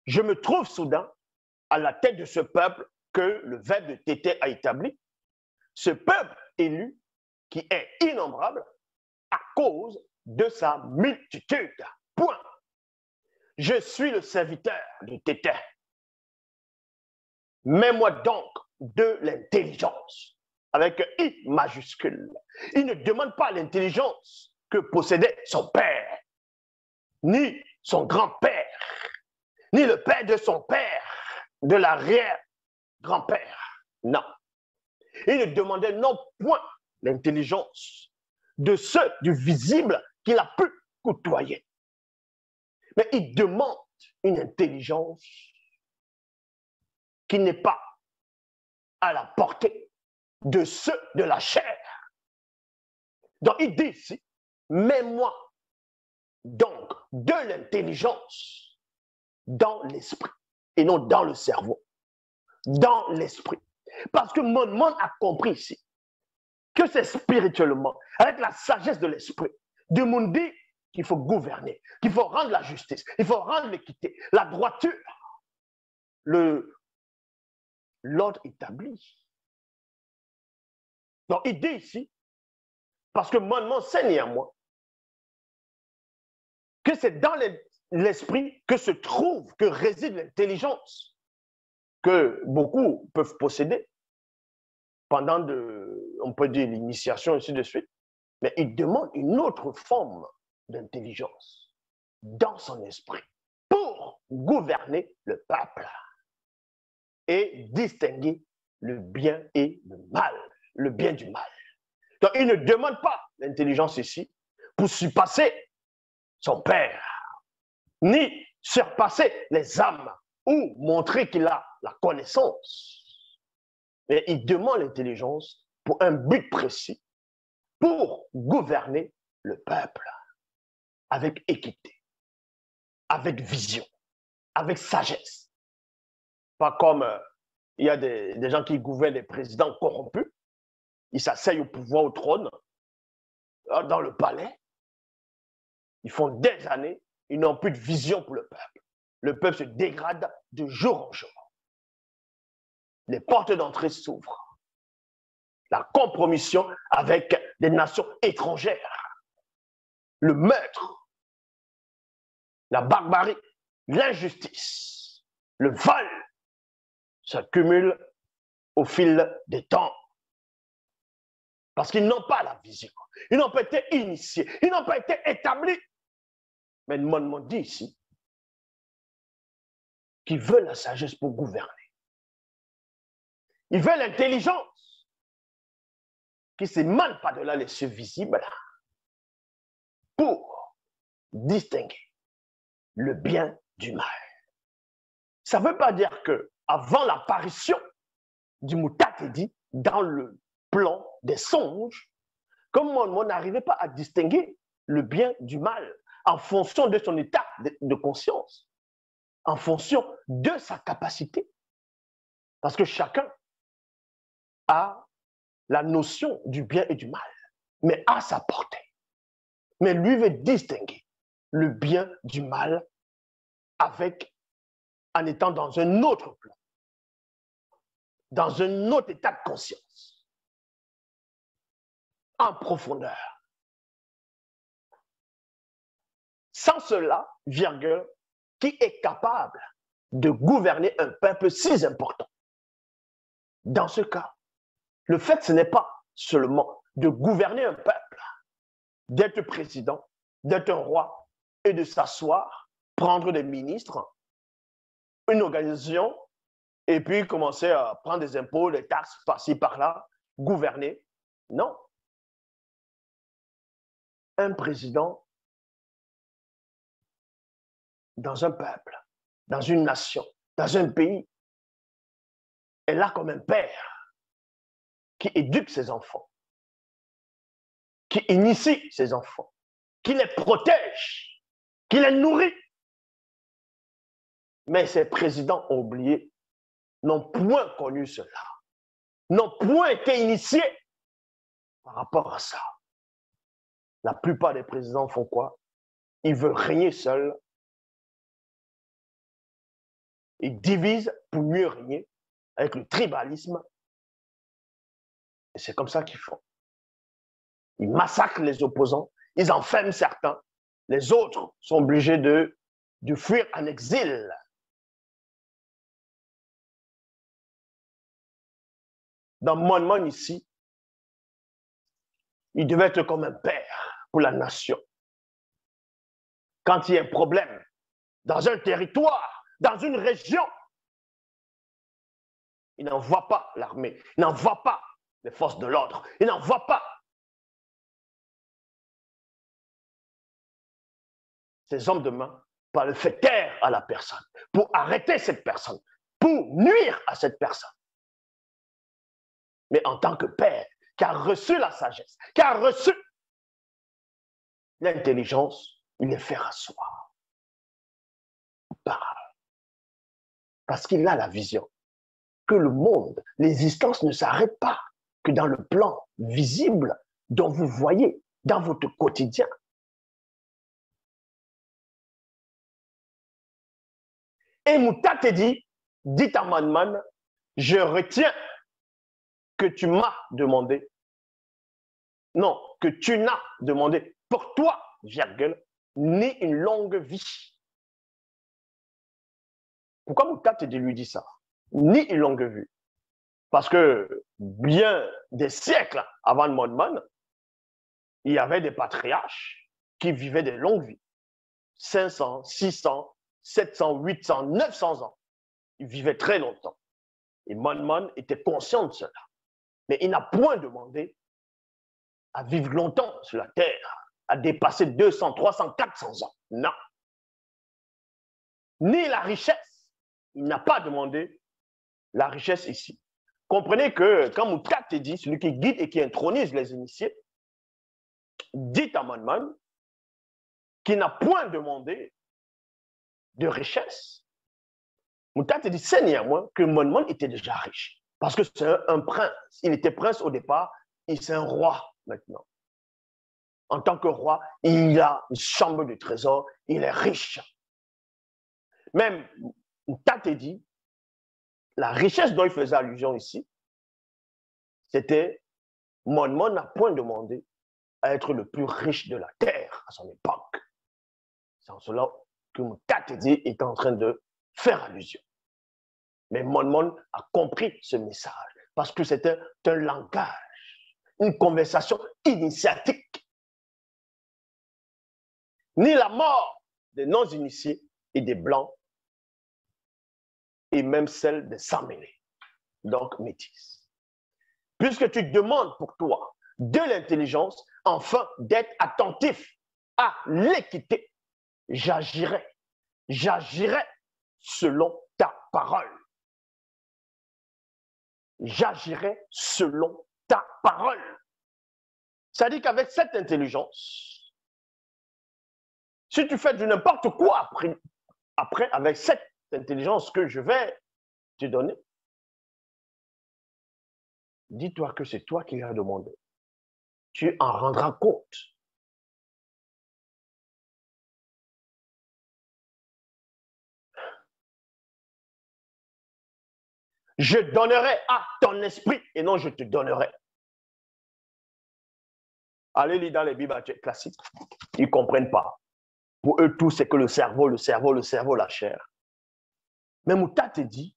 Je me trouve soudain à la tête de ce peuple que le Verbe de Tété a établi. Ce peuple élu qui est innombrable à cause de sa multitude. Point. Je suis le serviteur de Tété. Mets-moi donc de l'intelligence, avec I majuscule. Il ne demande pas l'intelligence que possédait son père, ni son grand-père, ni le père de son père, de l'arrière-grand-père. Non. Il ne demandait non point l'intelligence de ceux du visible qu'il a pu côtoyer. Mais il demande une intelligence qui n'est pas à la portée de ceux de la chair. Donc il dit ici, mets-moi donc de l'intelligence dans l'esprit et non dans le cerveau, dans l'esprit. Parce que mon monde a compris ici que c'est spirituellement, avec la sagesse de l'esprit, de monde dit qu'il faut gouverner, qu'il faut rendre la justice, il faut rendre l'équité, la droiture, l'ordre établi. Donc il dit ici, parce que mon m'enseigne à moi, que c'est dans l'esprit que se trouve, que réside l'intelligence que beaucoup peuvent posséder pendant, on peut dire, l'initiation, ainsi de suite. Mais il demande une autre forme d'intelligence dans son esprit pour gouverner le peuple et distinguer le bien et le mal, le bien du mal. Donc, il ne demande pas l'intelligence ici pour surpasser son père, ni surpasser les âmes ou montrer qu'il a la connaissance. Mais il demande l'intelligence pour un but précis, pour gouverner le peuple avec équité, avec vision, avec sagesse. Pas comme il y a des gens qui gouvernent, des présidents corrompus, ils s'asseyent au pouvoir, au trône, dans le palais, ils font des années, ils n'ont plus de vision pour le peuple. Le peuple se dégrade de jour en jour. Les portes d'entrée s'ouvrent. La compromission avec des nations étrangères, le meurtre, la barbarie, l'injustice, le vol s'accumulent au fil des temps. Parce qu'ils n'ont pas la vision. Ils n'ont pas été initiés. Ils n'ont pas été établis. Mais le monde dit ici qu'ils veulent la sagesse pour gouverner. Ils veulent l'intelligence qui s'émane par-delà les cieux visibles pour distinguer le bien du mal. Ça ne veut pas dire qu'avant l'apparition du Mutatedi dans le plan des songes, comme on n'arrivait pas à distinguer le bien du mal en fonction de son état de conscience, en fonction de sa capacité. Parce que chacun a la notion du bien et du mal, mais à sa portée. Mais lui veut distinguer le bien du mal en étant dans un autre plan, dans un autre état de conscience, en profondeur. Sans cela, virgule, qui est capable de gouverner un peuple si important? Dans ce cas, le fait, ce n'est pas seulement de gouverner un peuple, d'être président, d'être un roi et de s'asseoir, prendre des ministres, une organisation, et puis commencer à prendre des impôts, des taxes par-ci, par-là, gouverner. Non. Un président dans un peuple, dans une nation, dans un pays, est là comme un père qui éduque ses enfants, qui initie ses enfants, qui les protège, qui les nourrit. Mais ces présidents ont oublié, n'ont point connu cela, n'ont point été initiés par rapport à ça. La plupart des présidents font quoi? Ils veulent régner seuls Ils divisent pour mieux régner avec le tribalisme. Et c'est comme ça qu'ils font. Ils massacrent les opposants, ils enferment certains. Les autres sont obligés de fuir en exil. Dans Mon ici, il devait être comme un père pour la nation. Quand il y a un problème dans un territoire, dans une région, il n'envoie pas l'armée, il n'envoie pas les forces de l'ordre, il n'envoie pas ces hommes de main pour le faire taire à la personne, pour arrêter cette personne, pour nuire à cette personne. Mais en tant que père, qui a reçu la sagesse, qui a reçu l'intelligence, il les fait rasseoir. Parce qu'il a la vision que le monde, l'existence ne s'arrête pas que dans le plan visible dont vous voyez dans votre quotidien. Et Moutate dit à Manman, je retiens que tu m'as demandé, non, que tu n'as demandé pour toi, virgule, ni une longue vie. Pourquoi Moutate lui dit ça? Ni une longue vie. Parce que bien des siècles avant Manman, il y avait des patriarches qui vivaient des longues vies. 500, 600, 700, 800, 900 ans. Ils vivaient très longtemps. Et Manman était conscient de cela. Mais il n'a point demandé à vivre longtemps sur la terre, à dépasser 200, 300, 400 ans. Non. Ni la richesse. Il n'a pas demandé la richesse ici. Comprenez que quand Moutate dit, celui qui guide et qui intronise les initiés, dit à Manman qu'il n'a point demandé de richesse. Moutate dit, c'est néanmoins que Manman était déjà riche. Parce que c'est un prince. Il était prince au départ, et c'est un roi maintenant. En tant que roi, il a une chambre de trésor, il est riche. Même Moutate dit, la richesse dont il faisait allusion ici, c'était Manman n'a point demandé à être le plus riche de la terre à son époque. C'est en cela que Moutate est en train de faire allusion. Mais Manman a compris ce message parce que c'était un langage, une conversation initiatique. Ni la mort des non-initiés et des blancs, et même celle des sans-mêlés, donc métis. Puisque tu demandes pour toi de l'intelligence, afin d'être attentif à l'équité, j'agirai selon ta parole. J'agirai selon ta parole. C'est-à-dire qu'avec cette intelligence, si tu fais du n'importe quoi après, avec cette intelligence que je vais te donner, dis-toi que c'est toi qui l'as demandé. Tu en rendras compte. Je donnerai à ton esprit et non je te donnerai. Allez lire dans les Bibles classiques. Ils ne comprennent pas. Pour eux, tout, c'est que le cerveau, la chair. Mais Moutate dit,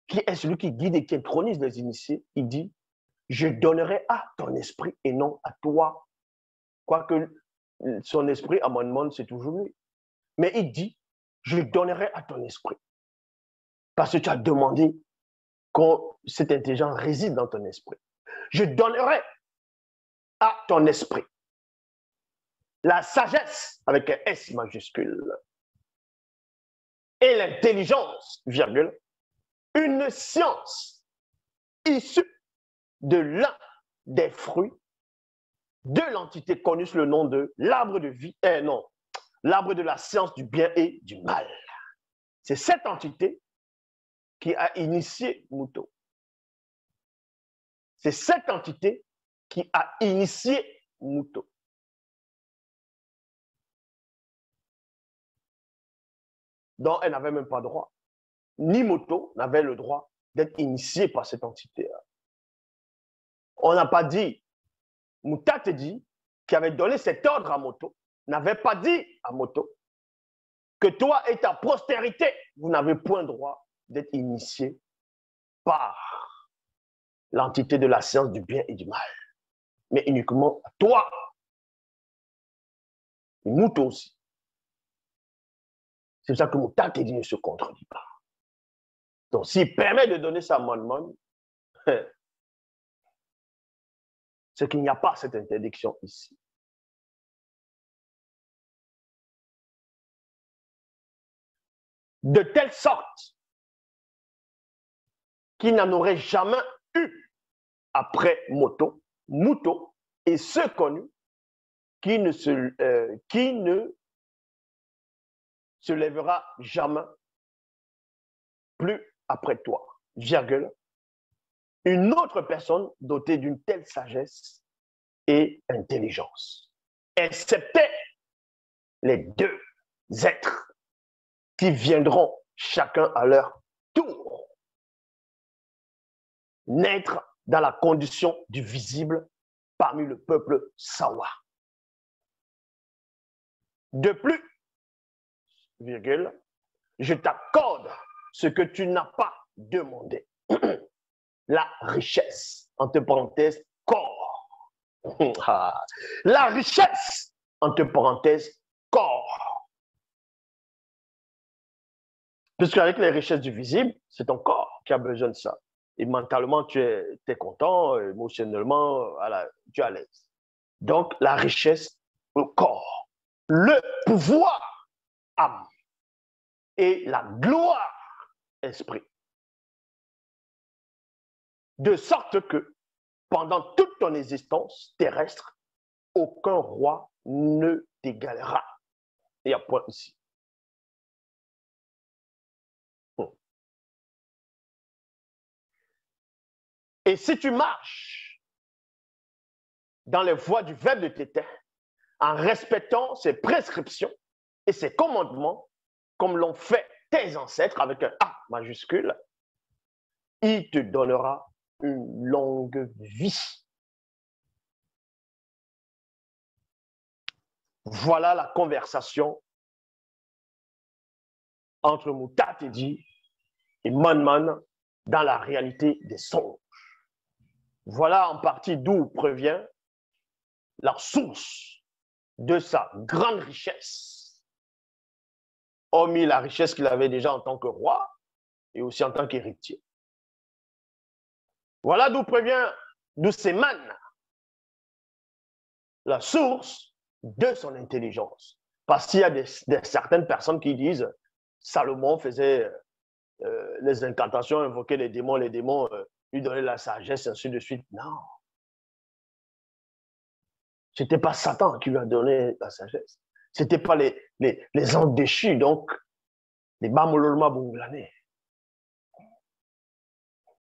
qui est celui qui guide et qui intronise les initiés, il dit, je donnerai à ton esprit et non à toi. Quoique son esprit, à mon monde, c'est toujours lui. Mais il dit, je donnerai à ton esprit. Parce que tu as demandé que cette intelligence réside dans ton esprit. Je donnerai à ton esprit la sagesse avec un S majuscule et l'intelligence, virgule, une science issue de l'un des fruits de l'entité connue sous le nom de l'arbre de vie, l'arbre de la science du bien et du mal. C'est cette entité qui a initié Mouto. C'est cette entité qui a initié Mouto. dont elle n'avait même pas droit. Ni Moto n'avait le droit d'être initié par cette entité. On n'a pas dit, Moutate dit, qui avait donné cet ordre à Moto, n'avait pas dit à Moto que toi et ta postérité, vous n'avez point droit d'être initié par l'entité de la science du bien et du mal, mais uniquement toi. Et Mouto aussi. C'est pour ça que Moutate dit ne se contredit pas. Donc, s'il permet de donner ça à Mon, c'est qu'il n'y a pas cette interdiction ici. De telle sorte qu'il n'en aurait jamais eu après Mouto et ceux connus qui ne se lèvera jamais plus après toi, virgule, une autre personne dotée d'une telle sagesse et intelligence, excepté les deux êtres qui viendront chacun à leur tour naître dans la condition du visible parmi le peuple Sawa. De plus, virgule, je t'accorde ce que tu n'as pas demandé. La richesse, entre parenthèses, corps. La richesse, entre parenthèses, corps. Puisqu'avec les richesses du visible, c'est ton corps qui a besoin de ça. Et mentalement, tu es content, émotionnellement, voilà, tu es à l'aise. Donc, la richesse, le corps, le pouvoir, âme, et la gloire, esprit. De sorte que, pendant toute ton existence terrestre, aucun roi ne t'égalera. Il y a point ici. Et si tu marches dans les voies du Verbe de Tétin, en respectant ses prescriptions et ses commandements, comme l'ont fait tes ancêtres avec un A majuscule, il te donnera une longue vie. Voilà la conversation entre Moutatedi et Mon dans la réalité des songes. Voilà en partie d'où provient la source de sa grande richesse, hormis la richesse qu'il avait déjà en tant que roi et aussi en tant qu'héritier. Voilà d'où s'émane la source de son intelligence. Parce qu'il y a certaines personnes qui disent Salomon faisait les incantations, invoquait les démons lui donnaient la sagesse, ainsi de suite. Non. Ce n'était pas Satan qui lui a donné la sagesse. Ce n'était pas les anges déchus, donc les Bamololma Bunglané.